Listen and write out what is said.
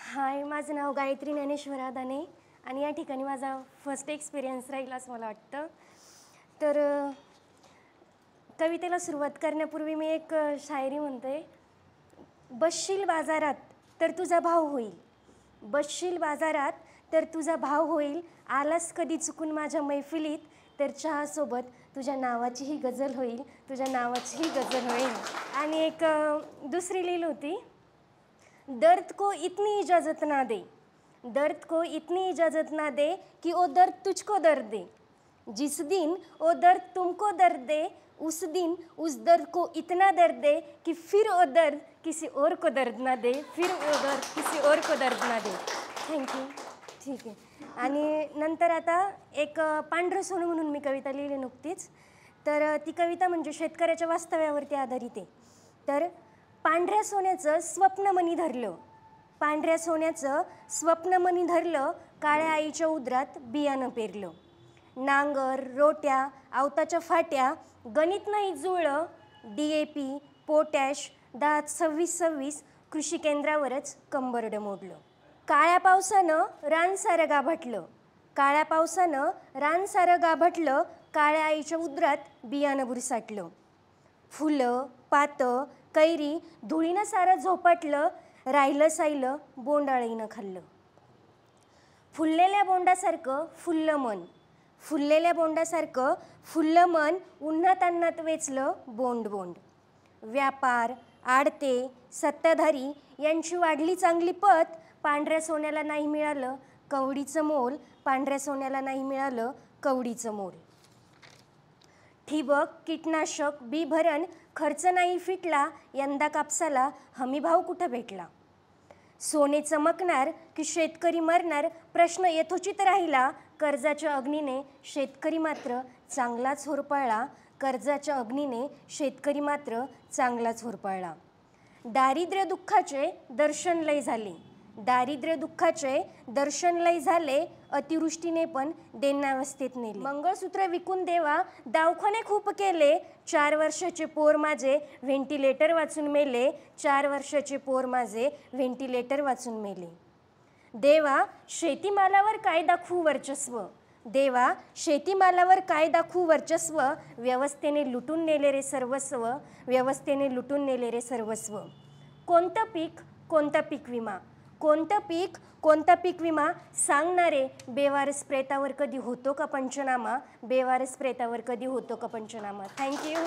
हाय, माझं नाव गायत्री ज्ञानेश्वर आदाने आणि या ठिकाणी माझा फर्स्ट एक्सपिरियन्स राहील असं मला वाटतं. तर कवितेला सुरुवात करण्यापूर्वी मी एक शायरी म्हणते. बसशील बाजारात तर तुझा भाव होईल, बसशील बाजारात तर तुझा भाव होईल, आलास कधी चुकून माझ्या मैफिलीत तर चहासोबत तुझ्या नावाचीही गझल होईल, तुझ्या नावाचीही गझल होईल. आणि एक दुसरी लील होती. दर्द को इतनी इजाज़त ना दे, दर्द को इतनी इजाज़त ना दे कि ओ दर्द तुझको दर्द दे. जिस दिन ओ दर्द तुमको दर्द दे, उस दिन उस दर्द को इतना दर्द दे कि फिर ओ दर्द किसी और को दर्द ना दे, फिर ओ दर्द किसी और को दर्द ना दे. थँक्यू. ठीक आहे. आणि नंतर आता एक पांढरं सोनं म्हणून मी कविता लिहिली नुकतीच. तर ती कविता म्हणजे शेतकऱ्याच्या वास्तव्यावरती आधारित आहे. तर पांढऱ्या सोन्याचं स्वप्नमणी धरलं, पांढऱ्या सोन्याचं स्वप्नमणी धरलं, काळ्या आईच्या उदरात बियाणं पेरलं. नांगर, रोट्या, आवताच्या फाट्या, गणित नाही जुळलं, DAP, पोटॅश, 10-26-26 कृषी केंद्रावरच कंबरडं मोडलं. काळ्या पावसानं रान सारं गाभटलं, काळ्या पावसानं रान सारं गाभटलं, काळ्या आईच्या उदरात बियाणं बुरसाटलं. फुलं, पातं, कैरी धुळीनं सारं झोपाटलं, राहिलं सायलं बोंडाळीनं खाल्लं. फुललेल्या बोंडासारखं फुललं मन, फुललेल्या बोंडासारखं फुललं मन, उन्हात अन्नात वेचलं बोंड बोंड. व्यापार, आडते, सत्ताधारी यांची वाढली चांगली पत, पांढऱ्या सोन्याला नाही मिळालं कवडीचं मोल, पांढऱ्या सोन्याला नाही मिळालं कवडीचं मोल. ठिबक, कीटनाशक, बी भरण खर्च नाही फिटला, यंदा कापसाला हमीभाव कुठं भेटला. सोने चमकणार की शेतकरी मरणार, प्रश्न यथोचित राहिला, कर्जाच्या अग्नीने शेतकरी मात्र चांगलाच होरपळला, कर्जाच्या अग्नीने शेतकरी मात्र चांगलाच होरपळला. दारिद्र्य दुःखाचे दर्शन लय झाले, दारिद्र्य दुःखाचे दर्शन लय झाले, अतिवृष्टीने पण देण्यावस्थेत नेले. मंगळसूत्र विकून देवा दवाखाने खूप केले, 4 वर्षाचे पोर माझे व्हेंटिलेटर वाचून मेले, 4 वर्षाचे पोर माझे व्हेंटिलेटर वाचून मेले. देवा शेतीमालावर काय दाखवू वर्चस्व, देवा शेतीमालावर काय दाखवू वर्चस्व, व्यवस्थेने लुटून नेले रे सर्वस्व, व्यवस्थेने लुटून नेले रे सर्वस्व. कोणतं पीक कोणता पीक विमा, कोणतं पीक कोणता पीक विमा, सांगणारे बेवारस प्रेतावर कधी होतो का पंचनामा, बेवारस प्रेतावर कधी होतो का पंचनामा. थँक्यू.